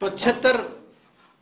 75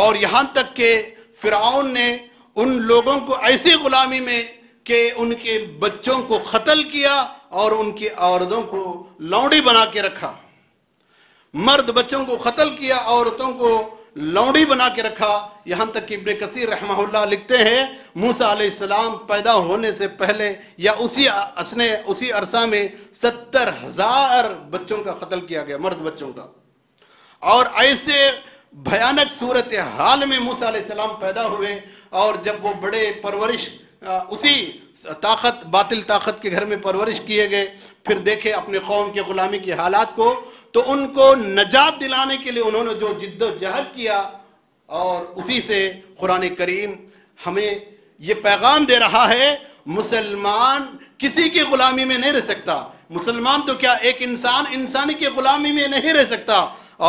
اور یہاں تک کہ فرعون نے ان لوگوں کو ایسی غلامی میں کہ ان کے بچوں کو قتل کیا اور ان کی عورتوں کو لونڈی بنا کے رکھا، مرد بچوں کو قتل کیا، عورتوں کو لونڈی بنا کے رکھا۔ یہاں تک کہ ابن کثیر رحمہ اللہ لکھتے ہیں موسیٰ علیہ السلام پیدا ہونے سے پہلے یا اسی عرصہ میں 70,000 بچوں کا قتل کیا گیا، مرد بچوں کا۔ اور ایسے بھیانک صورتحال میں موسیٰ علیہ السلام پیدا ہوئے، اور جب وہ بڑے پرورش اسی باطل طاقت کے گھر میں پرورش کیے گئے، پھر دیکھے اپنے قوم کے غلامی کے حالات کو، تو ان کو نجات دلانے کے لیے انہوں نے جو جد و جہد کیا، اور اسی سے قرآن کریم ہمیں یہ پیغام دے رہا ہے مسلمان کسی کی غلامی میں نہیں رہ سکتا۔ مسلمان تو کیا، ایک انسانی کی غلامی میں نہیں رہ سکتا،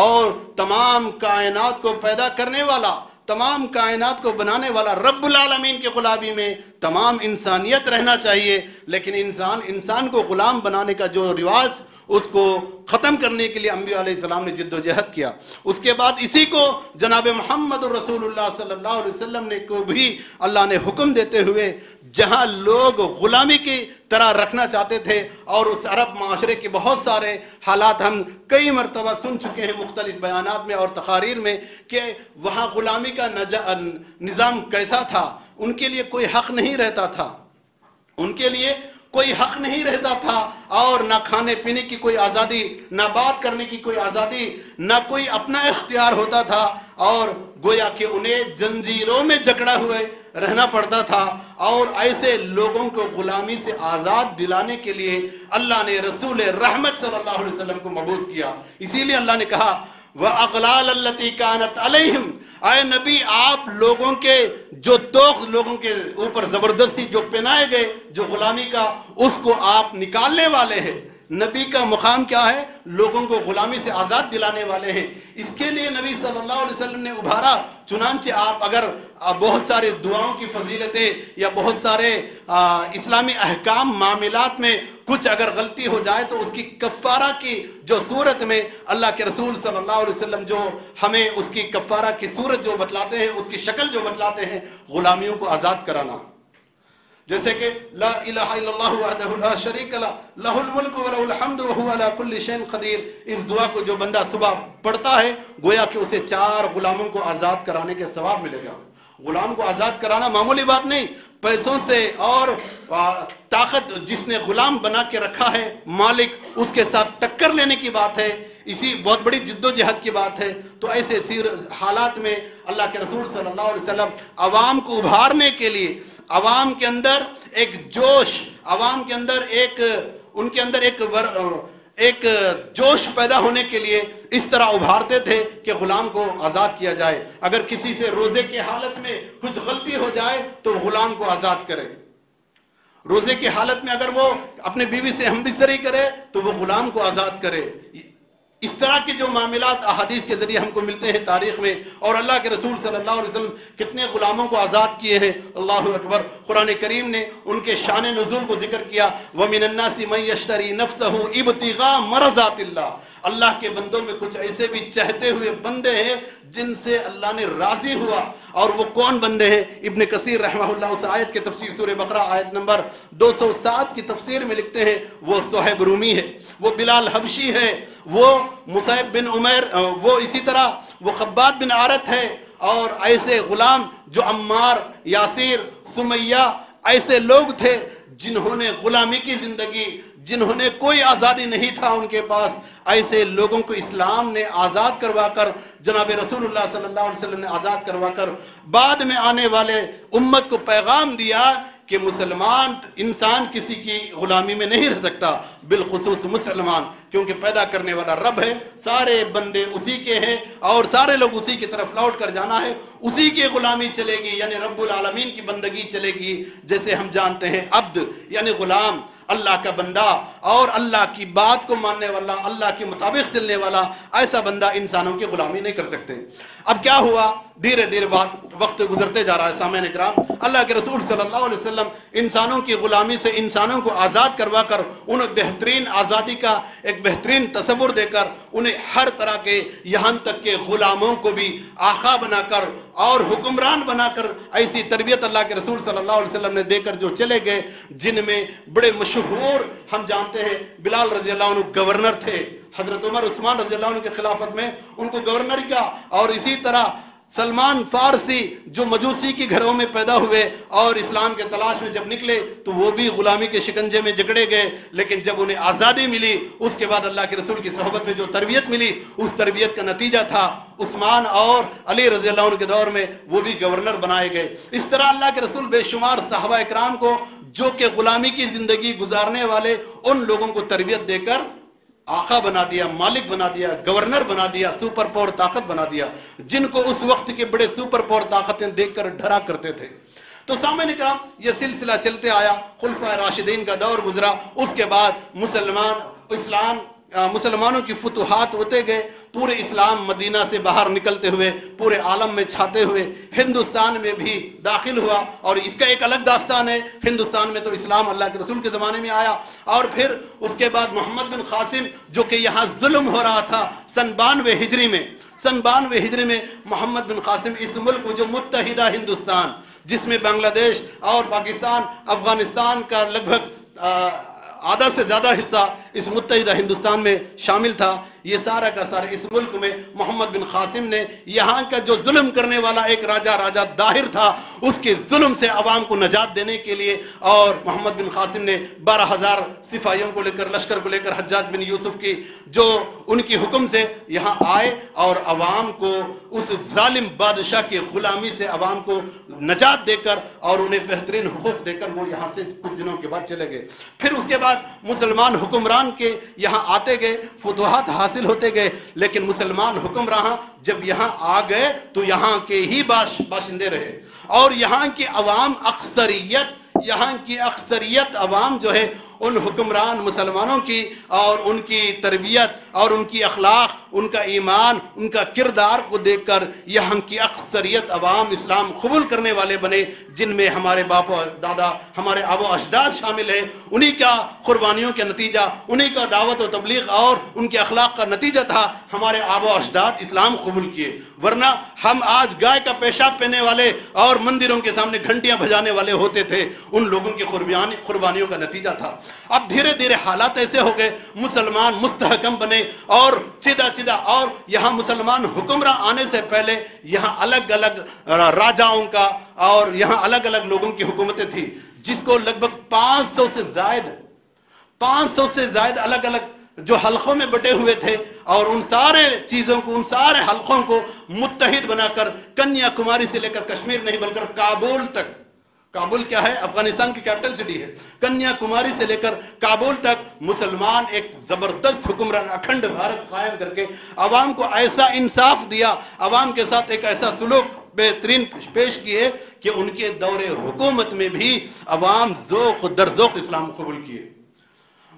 اور تمام کائنات کو پیدا کرنے والا، تمام کائنات کو بنانے والا رب العالمین کے غلامی میں تمام انسانیت رہنا چاہیے۔ لیکن انسان کو غلام بنانے کا جو رواج، اس کو ختم کرنے کے لیے انبیاء علیہ السلام نے جد و جہد کیا۔ اس کے بعد اسی کو جناب محمد رسول اللہ صلی اللہ علیہ وسلم نے کو بھی اللہ نے حکم دیتے ہوئے، جہاں لوگ غلامی کی طرح رکھنا چاہتے تھے، اور اس عرب معاشرے کے بہت سارے حالات ہم کئی مرتبہ سن چکے ہیں مختلف بیانات میں اور تقاریر میں، کہ وہاں غلامی کا نظام کیسا تھا۔ ان کے لیے کوئی حق نہیں رہتا تھا، ان کے لیے کوئی حق نہیں رہتا تھا، اور نہ کھانے پینے کی کوئی آزادی، نہ بات کرنے کی کوئی آزادی، نہ کوئی اپنا اختیار ہوتا تھا، اور گویا کہ انہیں زنجیروں میں جکڑا ہوئے رہنا پڑتا تھا۔ اور ایسے لوگوں کو غلامی سے آزاد دلانے کے لیے اللہ نے رسول رحمت صلی اللہ علیہ وسلم کو مبعوث کیا۔ اسی لیے اللہ نے کہا وَأَغْلَالَ الَّتِي كَانَتْ عَلَيْهِمْ، اے نبی آپ لوگوں کے جو توق لوگوں کے اوپر زبردستی جو پہنائے گئے جو غلامی کا، اس کو آپ نکالنے والے ہیں۔ نبی کا مقام کیا ہے؟ لوگوں کو غلامی سے آزاد دلانے والے ہیں۔ اس کے لیے نبی صلی اللہ علیہ وسلم نے ابھارا۔ چنانچہ آپ اگر بہت سارے دعاؤں کی فضیلتیں یا بہت سارے اسلامی احکام معاملات میں کچھ اگر غلطی ہو جائے تو اس کی کفارہ کی جو صورت میں اللہ کے رسول صلی اللہ علیہ وسلم جو ہمیں اس کی کفارہ کی صورت جو بتلاتے ہیں، اس کی شکل جو بتلاتے ہیں، غلامیوں کو آزاد کرانا۔ جیسے کہ لا الہ الا اللہ وحدہ لا شریک لہ لہ الملک ولہ الحمد وہو علی کل شیء قدیر، اس دعا کو جو بندہ صبح پڑھتا ہے گویا کہ اسے 4 غلاموں کو آزاد کرانے کے ثواب ملے گا۔ غلام کو آزاد کرانا معمولی بات نہیں، پیسوں سے اور طاقت جس نے غلام بنا کے رکھا ہے مالک، اس کے ساتھ ٹکر لینے کی بات ہے، اسی بہت بڑی جد و جہد کی بات ہے۔ تو ایسے حالات میں اللہ کے رسول صلی اللہ علیہ وسلم عوام کو ابھارنے کے لیے، عوام کے اندر ایک جوش، عوام کے اندر ان کے اندر ایک جوش پیدا ہونے کے لیے اس طرح ابھارتے تھے کہ غلام کو آزاد کیا جائے۔ اگر کسی سے روزے کی حالت میں کچھ غلطی ہو جائے تو غلام کو آزاد کرے، روزے کی حالت میں اگر وہ اپنے بیوی سے ہمبستری کرے تو وہ غلام کو آزاد کرے۔ اس طرح کے جو معاملات احادیث کے ذریعے ہم کو ملتے ہیں تاریخ میں، اور اللہ کے رسول صلی اللہ علیہ وسلم کتنے غلاموں کو آزاد کیے ہیں، اللہ اکبر۔ قرآن کریم نے ان کے شان نزول کو ذکر کیا، وَمِنَ النَّاسِ مَن يَشْتَرِي نَفْسَهُ ابْتِغَاءَ مَرْضَاتِ اللَّهِ، اللہ کے بندوں میں کچھ ایسے بھی چہتے ہوئے بندے ہیں جن سے اللہ نے راضی ہوا۔ اور وہ کون بندے ہیں؟ ابن کثیر رحمہ اللہ اس آیت کے تفسیر سورہ بقرہ آیت نمبر 207 کی تفسیر میں لکھتے ہیں، وہ صہیب رومی ہے، وہ بلال حبشی ہے، وہ مصعب بن عمیر، وہ اسی طرح وہ خباب بن عارت ہے، اور ایسے غلام جو عمار، یاسر، سمیہ، ایسے لوگ تھے جنہوں نے غلامی کی زندگی، جنہوں نے کوئی آزادی نہیں تھا ان کے پاس، ایسے لوگوں کو اسلام نے آزاد کروا کر، جناب رسول اللہ صلی اللہ علیہ وسلم نے آزاد کروا کر بعد میں آنے والے امت کو پیغام دیا کہ مسلمان انسان کسی کی غلامی میں نہیں رہ سکتا، بالخصوص مسلمان، کیونکہ پیدا کرنے والا رب ہے، سارے بندے اسی کے ہیں اور سارے لوگ اسی کی طرف لوٹ کر جانا ہے، اسی کی غلامی چلے گی، یعنی رب العالمین کی بندگی چلے گی۔ جیسے ہم جانتے ہیں عبد یعنی غلام، اللہ کا بندہ اور اللہ کی بات کو ماننے والا، اللہ کے مطابق چلنے والا، ایسا بندہ انسانوں کی غلامی نہیں کر سکتے۔ اب کیا ہوا؟ دھیرے دھیرے وقت گزرتے جا رہا ہے سامعین کرام، اللہ کے رسول صلی اللہ علیہ وسلم انسانوں کی غلامی سے انسانوں کو آزاد کروا کر انہیں بہترین آزادی کا ایک بہترین تصور دے کر انہیں ہر طرح کے یہاں تک کہ غلاموں کو بھی آقا بنا کر اور حکمران بنا کر ایسی تربیت اللہ کے رسول صلی اللہ علیہ وسلم نے دے کر جو چلے گئے، جن میں بڑے مشہور ہم جانتے ہیں بلال رضی اللہ عنہ گورنر تھے، حضرت عمر عثمان رضی اللہ عنہ کی خلافت میں ان کو گورنر کیا، اور اسی طرح سلمان فارسی جو مجوسی کی گھروں میں پیدا ہوئے اور اسلام کے تلاش میں جب نکلے تو وہ بھی غلامی کے شکنجے میں جکڑے گئے، لیکن جب انہیں آزادی ملی اس کے بعد اللہ کے رسول کی صحبت میں جو تربیت ملی اس تربیت کا نتیجہ تھا عثمان اور علی رضی اللہ عنہ کے دور میں وہ بھی گورنر بنائے گئے۔ اس طرح اللہ کے رسول بے شمار صحابہ اکرام کو جو کہ غلامی کی زندگی گزارنے والے ان لوگوں کو تربیت دے کر آقا بنا دیا، مالک بنا دیا، گورنر بنا دیا، سپر پاور طاقت بنا دیا، جن کو اس وقت کے بڑے سپر پاور طاقتیں دیکھ کر ڈرا کرتے تھے۔ تو سامعین اکرام یہ سلسلہ چلتے آیا، خلفائے راشدین کا دور گزرا، اس کے بعد مسلمانوں کی فتوحات ہوتے گئے، پورے اسلام مدینہ سے باہر نکلتے ہوئے پورے عالم میں چھاتے ہوئے ہندوستان میں بھی داخل ہوا، اور اس کا ایک الگ داستان ہے۔ ہندوستان میں تو اسلام اللہ کے رسول کے زمانے میں آیا، اور پھر اس کے بعد محمد بن قاسم جو کہ یہاں ظلم ہو رہا تھا سن 92 ہجری میں محمد بن قاسم اس ملک جو متحدہ ہندوستان جس میں بنگلہ دیش اور پاکستان افغانستان کا لگ بھگ آدھا سے زیادہ حصہ اس متحدہ ہندوستان میں شامل تھا، یہ سارا کا سارا اس ملک میں محمد بن قاسم نے یہاں کا جو ظلم کرنے والا ایک راجہ داہر تھا اس کے ظلم سے عوام کو نجات دینے کے لیے، اور محمد بن قاسم نے 12,000 سپاہیوں کو لے کر لشکر کو لے کر حجاج بن یوسف کی جو ان کی حکم سے یہاں آئے اور عوام کو اس ظالم بادشاہ کی غلامی سے عوام کو نجات دے کر اور انہیں بہترین حقوق دے کر وہ یہاں سے کچھ دنوں کے بعد چلے گئے۔ پھر اس کے بعد مسلمان حکمران کے یہاں آتے گئے، فتوحات حاصل ہوتے گئے، لیکن مسلمان حکمراں جب یہاں آ گئے تو یہاں کے ہی باشندے رہے، اور یہاں کی اکثریت عوام جو ہے ان حکمران مسلمانوں کی اور ان کی تربیت اور ان کی اخلاق، ان کا ایمان، ان کا کردار کو دیکھ کر یہاں کی اکثریت عوام اسلام قبول کرنے والے بنے، جن میں ہمارے باپ و دادا، ہمارے آب و اجداد شامل ہیں۔ انہی کا قربانیوں کا نتیجہ، انہی کا دعوت و تبلیغ اور ان کے اخلاق کا نتیجہ تھا ہمارے آب و اجداد اسلام قبول کیے، ورنہ ہم آج گائے کا پیشاب پینے والے اور مندروں کے سامنے گھنٹیاں بجانے والے ہوتے تھے، ان لوگوں کی قربانیوں کا نتیجہ تھا۔ اب دھیرے دھیرے حالات ایسے ہو گئے، مسلمان مستحکم بنے، اور چیدہ اور یہاں مسلمان حکمراں آنے سے پہلے یہاں الگ الگ راجاؤں کا اور یہاں الگ الگ لوگوں کی حکومتیں تھی، جس کو لگ بھگ 500 سے زائد الگ الگ جو حلقوں میں بٹے ہوئے تھے، اور ان سارے چیزوں کو، ان سارے حلقوں کو متحد بنا کر کنیا کماری سے لے کر کشمیر نہیں بلکہ کابل تک، کابل کیا ہے؟ افغانستان کی کیپٹل سٹی ہے، کنیا کماری سے لے کر کابل تک مسلمان ایک زبردست حکمران اکھنڈ بھارت قائم کر کے عوام کو ایسا انصاف دیا، عوام کے ساتھ ایک ایسا سلوک بہترین پیش کیے کہ ان کے دور حکومت میں بھی عوام ذوق در ذوق اسلام قبول کیے۔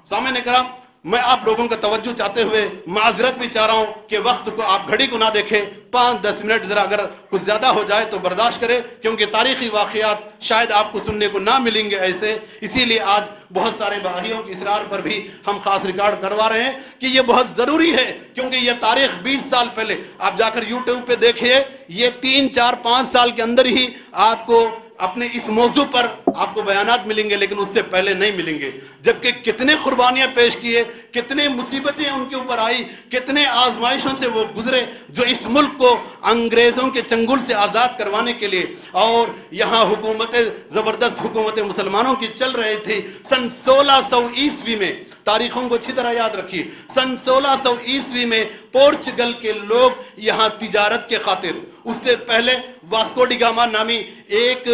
سامعین اکرام، میں آپ لوگوں کا توجہ چاہتے ہوئے معذرت بھی چاہ رہا ہوں کہ وقت کو آپ گھڑی کو نہ دیکھیں، 5-10 منٹ ذرا اگر کچھ زیادہ ہو جائے تو برداشت کریں، کیونکہ تاریخی واقعات شاید آپ کو سننے کو نہ ملیں گے ایسے، اسی لیے آج بہت سارے بھائیوں کی اصرار پر بھی ہم خاص ریکارڈ کروا رہے ہیں کہ یہ بہت ضروری ہے، کیونکہ یہ تاریخ 20 سال پہلے آپ جا کر یوٹیوب پہ دیکھیے، یہ 3-4-5 سال کے اندر ہی آپ کو اپنے اس موضوع پر آپ کو بیانات ملیں گے، لیکن اس سے پہلے نہیں ملیں گے، جبکہ کتنے قربانیاں پیش کیے، کتنے مصیبتیں ان کے اوپر آئی، کتنے آزمائشوں سے وہ گزرے جو اس ملک کو انگریزوں کے چنگل سے آزاد کروانے کے لیے، اور یہاں زبردست حکومت مسلمانوں کی چل رہی تھی۔ سن 1600 عیسوی میں، تاریخوں کو اچھی طرح یاد رکھیے، سن 1600 عیسوی میں پورچگل کے لوگ یہاں تجارت کے خاطر، اس سے پہلے واسکو ڈی گاما نامی ایک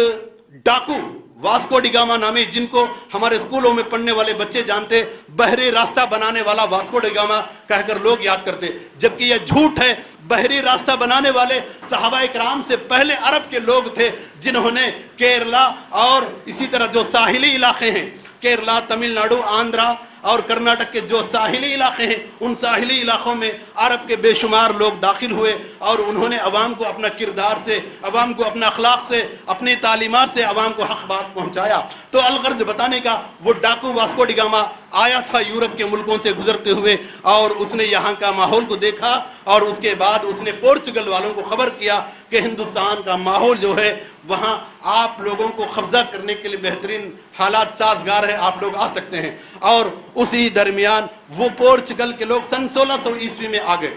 ڈاکو، واسکو ڈی گاما نامی، جن کو ہمارے اسکولوں میں پڑھنے والے بچے جانتے، بحری راستہ بنانے والا واسکو ڈی گاما کہہ کر لوگ یاد کرتے، جبکہ یہ جھوٹ ہے۔ بحری راستہ بنانے والے صحابہ اکرام سے پہلے عرب کے لوگ تھے، جنہوں نے کیرلا اور اسی طرح جو ساحلی علاقے ہیں، کیرلا، تمل ناڈو، آندھرا اور کرناٹک کے جو ساحلی علاقے ہیں، ان ساحلی علاقوں میں عرب کے بے شمار لوگ داخل ہوئے، اور انہوں نے عوام کو اپنا کردار سے، عوام کو اپنا اخلاق سے، اپنی تعلیمات سے عوام کو حق بات پہنچایا۔ تو الغرض بتانے کا، وہ ڈاکو واسکو ڈی گاما آیا تھا یورپ کے ملکوں سے گزرتے ہوئے، اور اس نے یہاں کا ماحول کو دیکھا، اور اس کے بعد اس نے پورچگل والوں کو خبر کیا کہ ہندوستان کا ماحول جو ہے وہاں آپ لوگوں کو قبضہ کرنے کے لیے بہترین حالات سازگار ہے، آپ لوگ آ سکتے ہیں۔ اور اسی درمیان وہ پورچگل کے لوگ سن 1600 عیسوی میں آ گئے،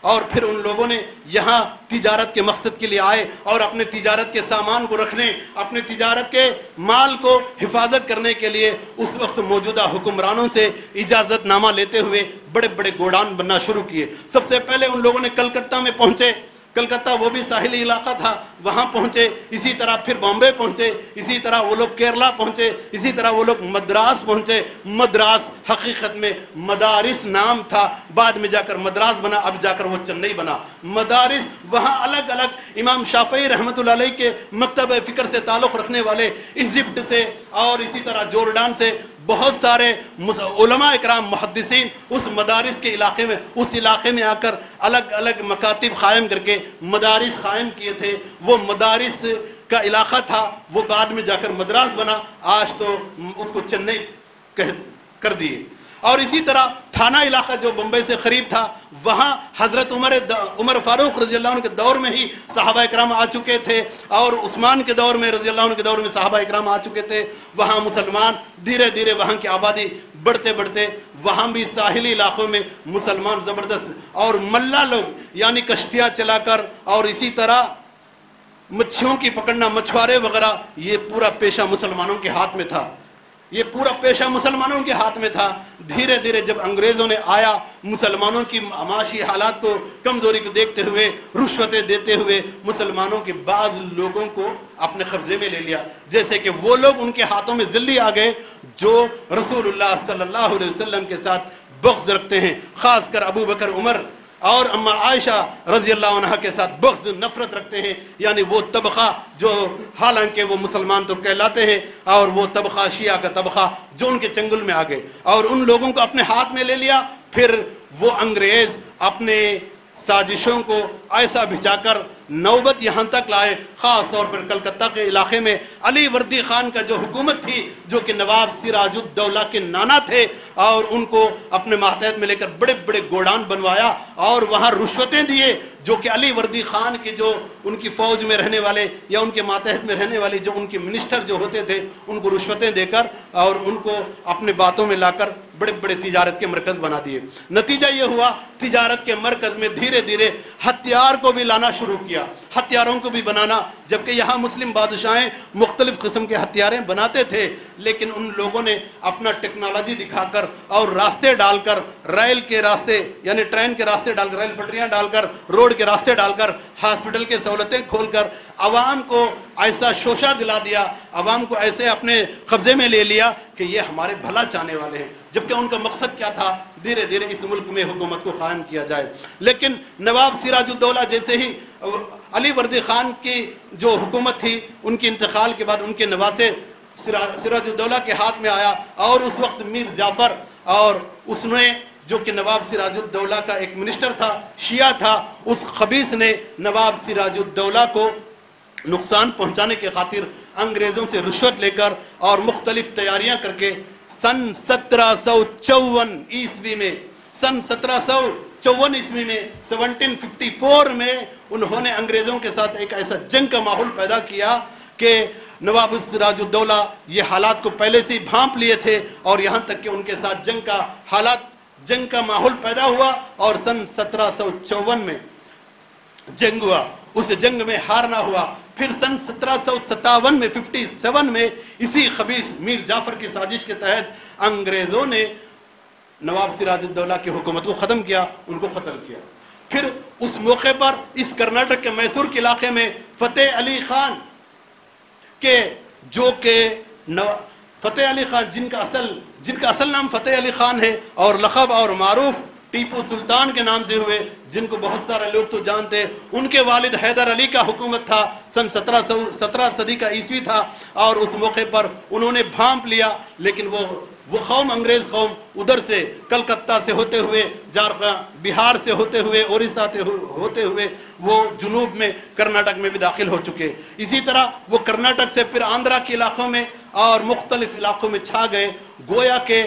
اور پھر ان لوگوں نے یہاں تجارت کے مقصد کے لیے آئے، اور اپنے تجارت کے سامان کو رکھنے، اپنے تجارت کے مال کو حفاظت کرنے کے لیے اس وقت موجودہ حکمرانوں سے اجازت نامہ لیتے ہوئے بڑے بڑے گوڈان بننا شروع کیے۔ سب سے پہلے ان لوگوں نے کلکتہ میں پہنچے، کلکتہ وہ بھی ساحلی علاقہ تھا، وہاں پہنچے، اسی طرح پھر بامبے پہنچے، اسی طرح وہ لوگ کیرلا پہنچے، اسی طرح وہ لوگ مدراس پہنچے۔ مدراس حقیقت میں مدارس نام تھا، بعد میں جا کر مدراس بنا، اب جا کر وہ چنئی بنا۔ مدارس وہاں الگ الگ امام شافعی رحمۃ اللہ علیہ کے مکتب فکر سے تعلق رکھنے والے، ایجپٹ سے اور اسی طرح جورڈان سے بہت سارے علماء اکرام محدثین اس مدارس کے علاقے میں، اس علاقے میں آ کر الگ الگ مکاتب قائم کر کے مدارس قائم کیے تھے۔ وہ مدارس کا علاقہ تھا، وہ بعد میں جا کر مدراس بنا، آج تو اس کو چنئی کر دیے۔ اور اسی طرح تھانہ علاقہ جو بمبئی سے قریب تھا، وہاں حضرت عمر فاروق رضی اللہ عنہ کے دور میں ہی صحابہ اکرام آ چکے تھے، اور عثمان کے دور میں رضی اللہ عنہ کے دور میں صحابہ اکرام آ چکے تھے۔ وہاں مسلمان دھیرے دھیرے وہاں کی آبادی بڑھتے بڑھتے وہاں بھی ساحلی علاقوں میں مسلمان زبردست، اور ملا لوگ یعنی کشتیاں چلا کر، اور اسی طرح مچھیوں کی پکڑنا، مچھوارے وغیرہ، یہ پورا پیشہ مسلمانوں کے ہاتھ میں تھا، یہ پورا پیشہ مسلمانوں کے ہاتھ میں تھا۔ دھیرے دھیرے جب انگریزوں نے آیا، مسلمانوں کی معاشی حالات کو، کمزوری کو دیکھتے ہوئے، رشوتیں دیتے ہوئے مسلمانوں کے بعض لوگوں کو اپنے قبضے میں لے لیا، جیسے کہ وہ لوگ ان کے ہاتھوں میں ذلی آ گئے جو رسول اللہ صلی اللہ علیہ وسلم کے ساتھ بغض رکھتے ہیں، خاص کر ابو بکر، عمر اور اما عائشہ رضی اللہ عنہ کے ساتھ بغض، نفرت رکھتے ہیں، یعنی وہ طبقہ جو حالانکہ وہ مسلمان تو کہلاتے ہیں، اور وہ طبقہ شیعہ کا طبقہ جو ان کے چنگل میں آ گئے اور ان لوگوں کو اپنے ہاتھ میں لے لیا۔ پھر وہ انگریز اپنے سازشوں کو ایسا بھجا کر نوبت یہاں تک لائے، خاص طور پر کلکتہ کے علاقے میں علی وردی خان کا جو حکومت تھی، جو کہ نواب سراج الدولہ کے نانا تھے، اور ان کو اپنے ماتحت میں لے کر بڑے بڑے گوڈان بنوایا، اور وہاں رشوتیں دیے، جو کہ علی وردی خان کے جو ان کی فوج میں رہنے والے یا ان کے ماتحت میں رہنے والے جو ان کے منسٹر جو ہوتے تھے، ان کو رشوتیں دے کر اور ان کو اپنے باتوں میں لا کر بڑے بڑے تجارت کے مرکز بنا دیے۔ نتیجہ یہ ہوا، تجارت کے مرکز میں دھیرے دھیرے ہتھیار کو بھی لانا شروع کیا، ہتھیاروں کو بھی بنانا، جبکہ یہاں مسلم بادشاہیں مختلف قسم کے ہتھیاریں بناتے تھے، لیکن ان لوگوں نے اپنا ٹیکنالوجی دکھا کر اور راستے ڈال کر، ریل کے راستے یعنی ٹرین کے راستے ڈال کر، ریل پٹریاں ڈال کر، روڈ کے راستے ڈال کر، ہاسپٹل کے سہولتیں کھول کر عوام کو ایسا شوشہ دلا دیا، عوام کو ایسے اپنے قبضے میں لے لیا کہ یہ ہمارے بھلا چاہنے والے ہیں، جبکہ ان کا مقصد کیا تھا؟ دھیرے دھیرے اس ملک میں حکومت کو قائم کیا جائے۔ لیکن نواب سراج الدولہ جیسے ہی علی وردی خان کی جو حکومت تھی، ان کے انتقال کے بعد ان کے نواسے سراج الدولہ کے ہاتھ میں آیا، اور اس وقت میر جعفر، اور اس نے جو کہ نواب سراج الدولہ کا ایک منسٹر تھا، شیعہ تھا، اس خبیث نے نواب سراج الدولہ کو نقصان پہنچانے کے خاطر انگریزوں سے رشوت لے کر اور مختلف تیاریاں کر کے سن 1754 عیسوی میں، سن 1754 عیسوی میں 1754 میں انہوں نے انگریزوں کے ساتھ ایک ایسا جنگ کا ماحول پیدا کیا کہ نواب سراج الدولہ یہ حالات کو پہلے سے ہی بھانپ لیے تھے، اور یہاں تک کہ ان کے ساتھ جنگ کا ماحول پیدا ہوا، اور سن 1754 میں جنگ ہوا، اس جنگ میں ہارنا ہوا۔ پھر سن 1757 میں 57 میں اسی خبیث میر جعفر کی سازش کے تحت انگریزوں نے نواب سراج الدولہ کی حکومت کو ختم کیا، ان کو قتل کیا۔ پھر اس موقع پر اس کرناٹک کے میسور کے علاقے میں فتح علی خان کے جو کہ فتح علی خان جن کا اصل نام فتح علی خان ہے، اور لقب اور معروف ٹیپو سلطان کے نام سے ہوئے، جن کو بہت سارے لوگ تو جانتے، ان کے والد حیدر علی کا حکومت تھا، سن 17 صدی کا عیسوی تھا، اور اس موقع پر انہوں نے بھانپ لیا، لیکن وہ قوم، انگریز قوم، ادھر سے کلکتہ سے ہوتے ہوئے، بہار سے ہوتے ہوئے، اڑیسہ سے ہوتے ہوئے وہ جنوب میں کرناٹک میں بھی داخل ہو چکے۔ اسی طرح وہ کرناٹک سے پھر آندھرا کے علاقوں میں اور مختلف علاقوں میں چھا گئے، گویا کہ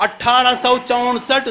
1864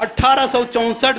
1864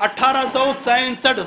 1867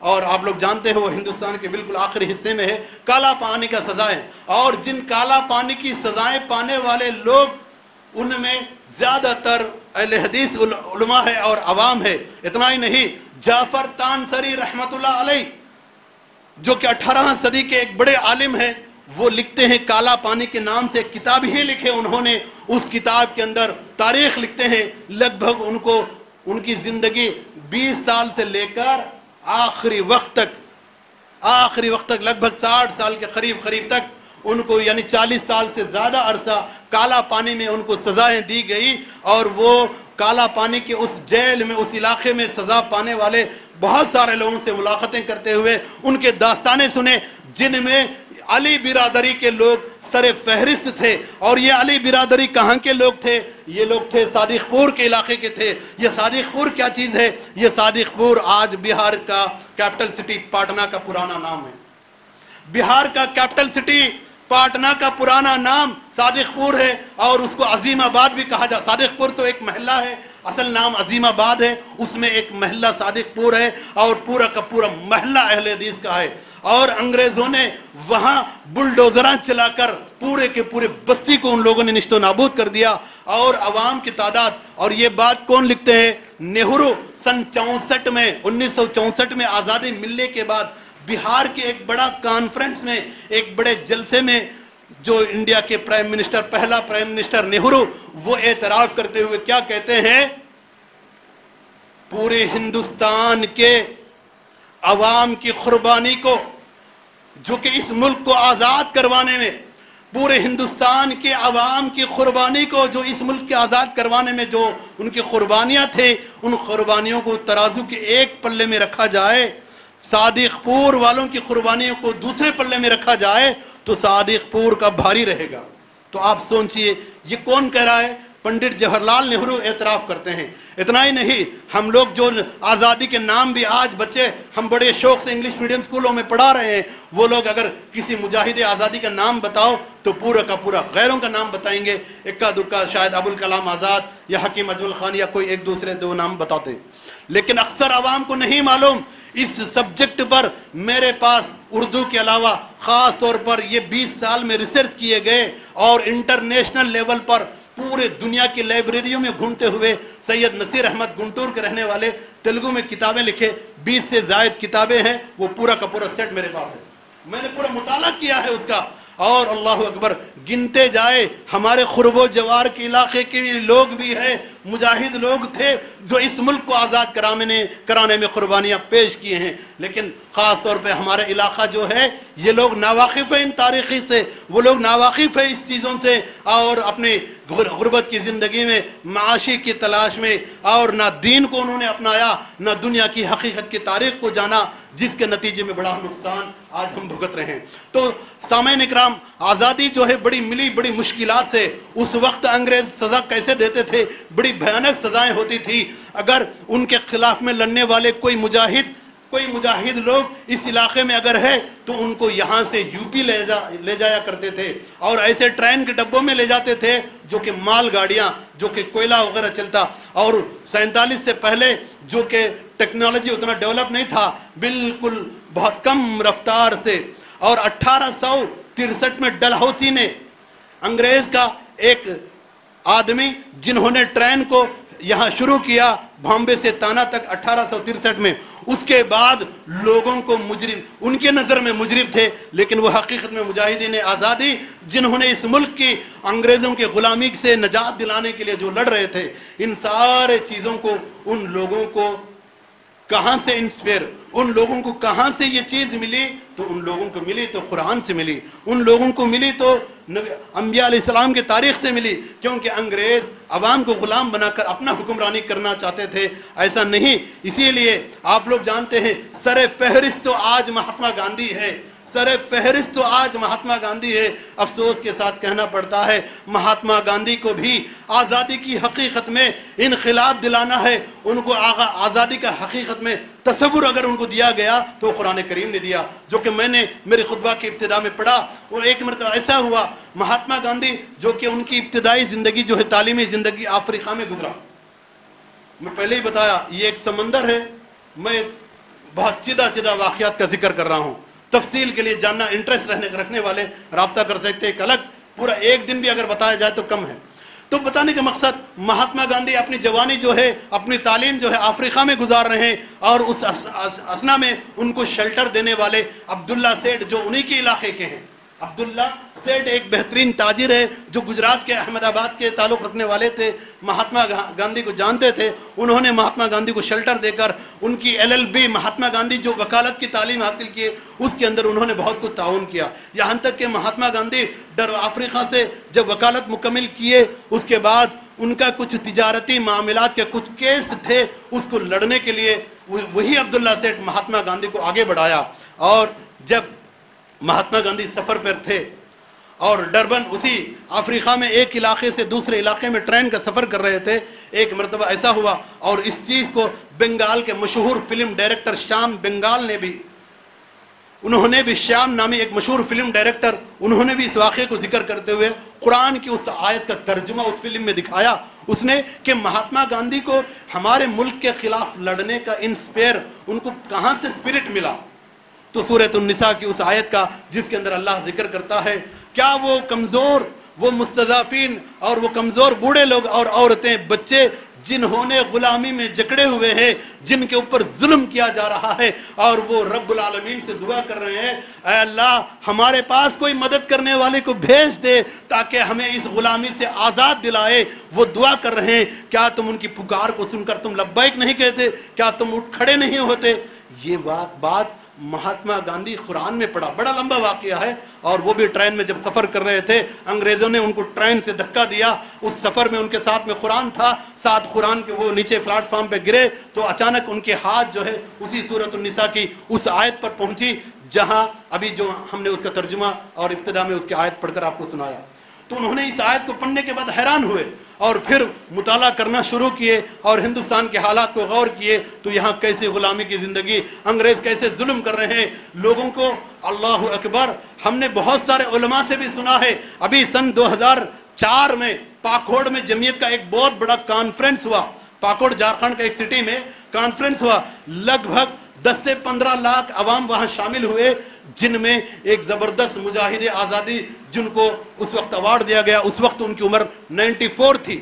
اور آپ لوگ جانتے ہیں وہ ہندوستان کے بالکل آخری حصے میں ہے، کالا پانی کا سزائیں، اور جن کالا پانی کی سزائیں پانے والے لوگ ان میں زیادہ تر اہل حدیث علماء ہے اور عوام ہے۔ اتنا ہی نہیں، جعفر تانسری رحمت اللہ علیہ جو کہ 18 صدی کے ایک بڑے عالم ہیں، وہ لکھتے ہیں کالا پانی کے نام سے کتاب ہی لکھے انہوں نے، اس کتاب کے اندر تاریخ لکھتے ہیں، لگ بھگ ان کی زندگی 20 سال سے لے کر آخری وقت تک لگ بھگ 60 سال کے قریب تک ان کو، یعنی 40 سال سے زیادہ عرصہ کالا پانی میں ان کو سزائیں دی گئی، اور وہ کالا پانی کے اس جیل میں، اس علاقے میں سزا پانے والے بہت سارے لوگوں سے ملاقاتیں کرتے ہوئے ان کے داستانیں سنے، جن میں علی برادری کے لوگ سر فہرست تھے۔ اور یہ علی برادری کہاں کے لوگ تھے؟ یہ لوگ تھے صادق پور کے علاقے کے تھے۔ یہ صادق پور کیا چیز ہے؟ یہ صادق پور آج بہار کا کیپٹل سٹی پٹنہ کا پرانا نام ہے۔ بہار کا کیپٹل سٹی پٹنہ کا پرانا نام صادق پور ہے، اور اس کو عظیم آباد بھی کہا جاتا۔ صادق پور تو ایک محلہ ہے، اصل نام عظیم آباد ہے، اس میں ایک محلہ صادق پور ہے، اور پورا کا پورا محلہ اہل حدیث کا ہے۔ اور انگریزوں نے وہاں بلڈوزراں چلا کر پورے کے پورے بستی کو ان لوگوں نے نشت و نابود کر دیا، اور عوام کی تعداد، اور یہ بات کون لکھتے ہیں؟ نہرو سن 64 میں 1964 میں آزادی ملنے کے بعد بہار کے ایک بڑا کانفرنس میں، ایک بڑے جلسے میں، جو انڈیا کے پرائم منسٹر، پہلا پرائم منسٹر نہرو، وہ اعتراف کرتے ہوئے کیا کہتے ہیں؟ پورے ہندوستان کے عوام کی قربانی کو، جو کہ اس ملک کو آزاد کروانے میں، پورے ہندوستان کے عوام کی قربانی کو، جو اس ملک کے آزاد کروانے میں جو ان کی قربانیاں تھے، ان قربانیوں کو ترازو کے ایک پلے میں رکھا جائے، صادق پور والوں کی قربانیوں کو دوسرے پلے میں رکھا جائے تو صادق پور کا بھاری رہے گا۔ تو آپ سوچئے یہ کون کہہ رہا ہے؟ پنڈت جواہر لال نہرو اعتراف کرتے ہیں۔ اتنا ہی نہیں، ہم لوگ جو آزادی کے نام بھی آج بچے ہم بڑے شوق سے انگلش میڈیم سکولوں میں پڑھا رہے ہیں، وہ لوگ اگر کسی مجاہد آزادی کا نام بتاؤ تو پورا کا پورا غیروں کا نام بتائیں گے، اکا دکا شاید ابوالکلام آزاد یا حکیم اجمل خان یا کوئی ایک دوسرے دو نام بتاتے ہیں، لیکن اکثر عوام کو نہیں معلوم۔ اس سبجیکٹ پر میرے پاس اردو کے علاوہ خاص طور پر یہ 20 سال میں ریسرچ کیے گئے، اور انٹرنیشنل لیول پر پورے دنیا کی لائبریریوں میں گھومتے ہوئے سید نصیر احمد گنٹور کے رہنے والے تیلگو میں کتابیں لکھے، 20 سے زائد کتابیں ہیں، وہ پورا کا پورا سیٹ میرے پاس ہے، میں نے پورا مطالعہ کیا ہے اس کا۔ اور اللہ اکبر، گنتے جائے ہمارے قرب و جوار کے علاقے کے لوگ بھی ہیں، مجاہد لوگ تھے جو اس ملک کو آزاد کرانے میں قربانیاں پیش کیے ہیں، لیکن خاص طور پہ ہمارا علاقہ جو ہے، یہ لوگ ناواقف ہیں ان تاریخی سے، وہ لوگ ناواقف ہیں اس چیزوں سے، اور اپنے غربت کی زندگی میں، معاشی کی تلاش میں، اور نہ دین کو انہوں نے اپنایا، نہ دنیا کی حقیقت کی تاریخ کو جانا، جس کے نتیجے میں بڑا نقصان آج ہم بھگت رہے ہیں۔ تو سامعین اکرام، آزادی جو ہے بڑی مشکلات سے، اس وقت انگریز سزا کیسے دیتے تھے؟ بڑی بھیانک سزائیں ہوتی تھی۔ اگر ان کے خلاف میں لڑنے والے کوئی مجاہد لوگ اس علاقے میں اگر ہے تو ان کو یہاں سے یو پی لے جایا کرتے تھے، اور ایسے ٹرین کے ڈبوں میں لے جاتے تھے جو کہ مال گاڑیاں، جو کہ کوئلہ وغیرہ چلتا، اور 47 سے پہلے جو کہ ٹیکنالوجی اتنا ڈیولپ نہیں تھا، بالکل بہت کم رفتار سے، اور 1863 میں ڈلہوسی نے، انگریز کا ایک آدمی جنہوں نے ٹرین کو یہاں شروع کیا بامبے سے تانا تک 1863 میں، اس کے بعد لوگوں کو مجرم، ان کے نظر میں مجرم تھے، لیکن وہ حقیقت میں مجاہدین آزادی جنہوں نے اس ملک کی انگریزوں کے غلامی سے نجات دلانے کے لیے جو لڑ رہے تھے، ان سارے چیزوں کو ان لوگوں کو کہاں سے انسپائر، ان لوگوں کو کہاں سے یہ چیز ملی؟ تو ان لوگوں کو ملی تو قرآن سے ملی، ان لوگوں کو ملی تو انبیاء علیہ السلام کے تاریخ سے ملی، کیونکہ انگریز عوام کو غلام بنا کر اپنا حکمرانی کرنا چاہتے تھے، ایسا نہیں۔ اسی لیے آپ لوگ جانتے ہیں سر فہرست تو آج مہاتما گاندھی ہے، سر فہرست تو آج مہاتما گاندھی ہے۔ افسوس کے ساتھ کہنا پڑتا ہے مہاتما گاندھی کو بھی آزادی کی حقیقت میں انقلاب دلانا ہے، ان کو آزادی کا حقیقت میں تصور اگر ان کو دیا گیا تو قرآن کریم نے دیا، جو کہ میں نے میرے خطبہ کی ابتدا میں پڑھا۔ اور ایک مرتبہ ایسا ہوا، مہاتما گاندھی جو کہ ان کی ابتدائی زندگی جو ہے تعلیمی زندگی افریقہ میں گزرا، میں پہلے ہی بتایا یہ ایک سمندر ہے، میں بہت چیدہ واقعات کا ذکر کر رہا ہوں. تفصیل کے لیے جاننا انٹرسٹ رکھنے والے رابطہ کر سکتے. ایک الگ پورا ایک دن بھی اگر بتایا جائے تو کم ہے. تو بتانے کا مقصد مہاتما گاندھی اپنی جوانی جو ہے اپنی تعلیم جو ہے افریقہ میں گزار رہے ہیں, اور اس اسنا میں ان کو شیلٹر دینے والے عبداللہ سیٹھ جو انہی کے علاقے کے ہیں. عبداللہ سیٹھ ایک بہترین تاجر ہے جو گجرات کے احمد آباد کے تعلق رکھنے والے تھے, مہاتما گاندھی کو جانتے تھے. انہوں نے مہاتما گاندھی کو شیلٹر دے کر ان کی LLB مہاتما گاندھی جو وکالت کی تعلیم حاصل کیے اس کے اندر انہوں نے بہت کچھ تعاون کیا. یہاں تک کہ مہاتما گاندھی افریقہ سے جب وکالت مکمل کیے اس کے بعد ان کا کچھ تجارتی معاملات کے کچھ کیس تھے, اس کو لڑنے کے لیے وہی عبداللہ سیٹھ مہاتما گاندھی کو آگے بڑھایا. اور جب مہاتما گاندھی سفر پر تھے اور ڈربن اسی افریقہ میں ایک علاقے سے دوسرے علاقے میں ٹرین کا سفر کر رہے تھے, ایک مرتبہ ایسا ہوا اور اس چیز کو بنگال کے مشہور فلم ڈائریکٹر شیام بنگال نے بھی, انہوں نے بھی شیام نامی ایک مشہور فلم ڈائریکٹر, انہوں نے بھی اس واقعے کو ذکر کرتے ہوئے قرآن کی اس آیت کا ترجمہ اس فلم میں دکھایا. اس نے کہ مہاتما گاندھی کو ہمارے ملک کے خلاف لڑنے کا انسپائر ان کو کہاں سے اسپرٹ ملا. تو سورۃ النساء کی اس آیت کا جس کے اندر اللہ ذکر کرتا ہے کیا وہ کمزور, وہ مستضعفین اور وہ کمزور بوڑھے لوگ اور عورتیں بچے جنہوں نے غلامی میں جکڑے ہوئے ہیں, جن کے اوپر ظلم کیا جا رہا ہے, اور وہ رب العالمین سے دعا کر رہے ہیں اے اللہ ہمارے پاس کوئی مدد کرنے والے کو بھیج دے تاکہ ہمیں اس غلامی سے آزاد دلائے, وہ دعا کر رہے ہیں, کیا تم ان کی پکار کو سن کر تم لبیک نہیں کہتے, کیا تم اٹھ کھڑے نہیں ہوتے. یہ بات مہاتما گاندھی قرآن میں پڑھا, بڑا لمبا واقعہ ہے. اور وہ بھی ٹرین میں جب سفر کر رہے تھے انگریزوں نے ان کو ٹرین سے دھکا دیا, اس سفر میں ان کے ساتھ میں قرآن تھا, ساتھ قرآن کے وہ نیچے پلیٹ فارم پہ گرے تو اچانک ان کے ہاتھ جو ہے اسی سورۃ النساء کی اس آیت پر پہنچی جہاں ابھی جو ہم نے اس کا ترجمہ اور ابتدا میں اس کی آیت پڑھ کر آپ کو سنایا. تو انہوں نے اس آیت کو پڑھنے کے بعد حیران ہوئے اور پھر مطالعہ کرنا شروع کیے اور ہندوستان کے حالات کو غور کیے تو یہاں کیسے غلامی کی زندگی, انگریز کیسے ظلم کر رہے ہیں لوگوں کو. اللہ اکبر, ہم نے بہت سارے علماء سے بھی سنا ہے. ابھی سن 2004 میں پاکوڑ میں جمعیت کا ایک بہت بڑا کانفرنس ہوا, پاکوڑ جھارکھنڈ کا ایک سٹی میں کانفرنس ہوا, لگ بھگ 10 سے 15 لاکھ عوام وہاں شامل ہوئے, جن میں ایک زبردست مجاہد آزادی جن کو اس وقت ایوارڈ دیا گیا, اس وقت ان کی عمر 94 تھی,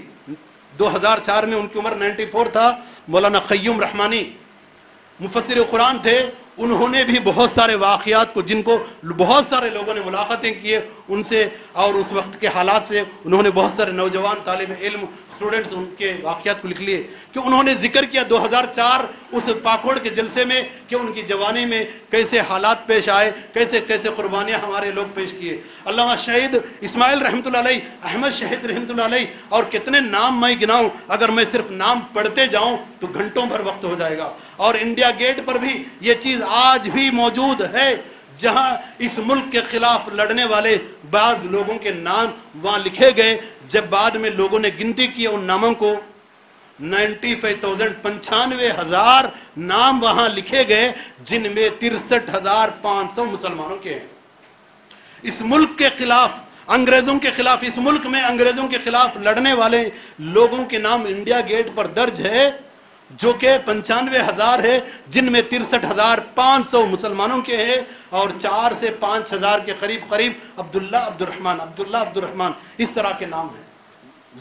2004 میں ان کی عمر 94 تھا, مولانا قیوم رحمانی مفسر قرآن تھے. انہوں نے بھی بہت سارے واقعات کو جن کو بہت سارے لوگوں نے ملاقاتیں کیے ان سے اور اس وقت کے حالات سے, انہوں نے بہت سارے نوجوان طالب علم اسٹوڈنٹس ان کے واقعات کو لکھ لیے کہ انہوں نے ذکر کیا 2004 اس پاکوڑ کے جلسے میں کہ ان کی جوانی میں کیسے حالات پیش آئے, کیسے کیسے قربانیاں ہمارے لوگ پیش کیے. علامہ شہید اسماعیل رحمۃ اللہ علیہ, احمد شہید رحمۃ اللہ علیہ, اور کتنے نام میں گناؤں, اگر میں صرف نام پڑھتے جاؤں تو گھنٹوں بھر وقت ہو جائے گا. اور انڈیا گیٹ پر بھی یہ چیز آج بھی موجود ہے جہاں اس ملک کے خلاف لڑنے والے بعض لوگوں کے نام وہاں لکھے گئے. جب بعد میں لوگوں نے گنتی کی ان ناموں کو 95,000 نام وہاں لکھے گئے, جن میں 63,500 مسلمانوں کے ہیں. اس ملک کے خلاف انگریزوں کے خلاف, اس ملک میں انگریزوں کے خلاف لڑنے والے لوگوں کے نام انڈیا گیٹ پر درج ہے جو کہ 95,000 ہے, جن میں 63,500 مسلمانوں کے ہیں اور 4 سے 5,000 کے قریب عبداللہ عبدالرحمن اس طرح کے نام ہیں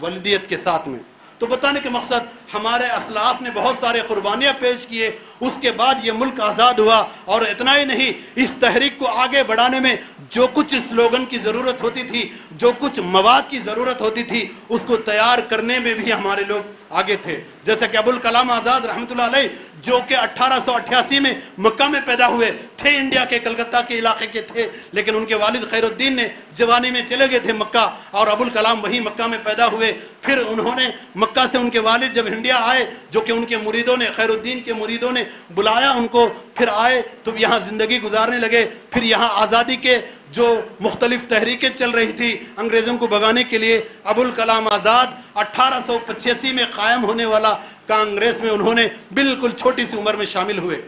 والدیت کے ساتھ میں. تو بتانے کے مقصد ہمارے اسلاف نے بہت سارے قربانیاں پیش کیے, اس کے بعد یہ ملک آزاد ہوا. اور اتنا ہی نہیں, اس تحریک کو آگے بڑھانے میں جو کچھ سلوگن کی ضرورت ہوتی تھی, جو کچھ مواد کی ضرورت ہوتی تھی, اس کو تیار کرنے میں بھی ہمارے لوگ آگے تھے. جیسا کہ ابوالکلام آزاد رحمۃ اللہ علیہ جو کہ 1888 میں مکہ میں پیدا ہوئے تھے, انڈیا کے کلکتہ کے علاقے کے تھے, لیکن ان کے والد خیر الدین نے جوانی میں چلے گئے تھے مکہ, اور ابوالکلام وہی مکہ میں پیدا ہوئے. پھر انہوں نے مکہ سے ان کے والد جب انڈیا آئے, جو کہ ان کے مریدوں نے, خیر الدین کے مریدوں نے بلایا ان کو, پھر آئے تو یہاں زندگی گزارنے لگے. پھر یہاں آزادی کے جو مختلف تحریکیں چل رہی تھی انگریزوں کو بھگانے کے لیے, ابوالکلام آزاد 1885 میں قائم ہونے والا کانگریس میں انہوں نے بالکل چھوٹی سی عمر میں شامل ہوئے.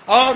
اور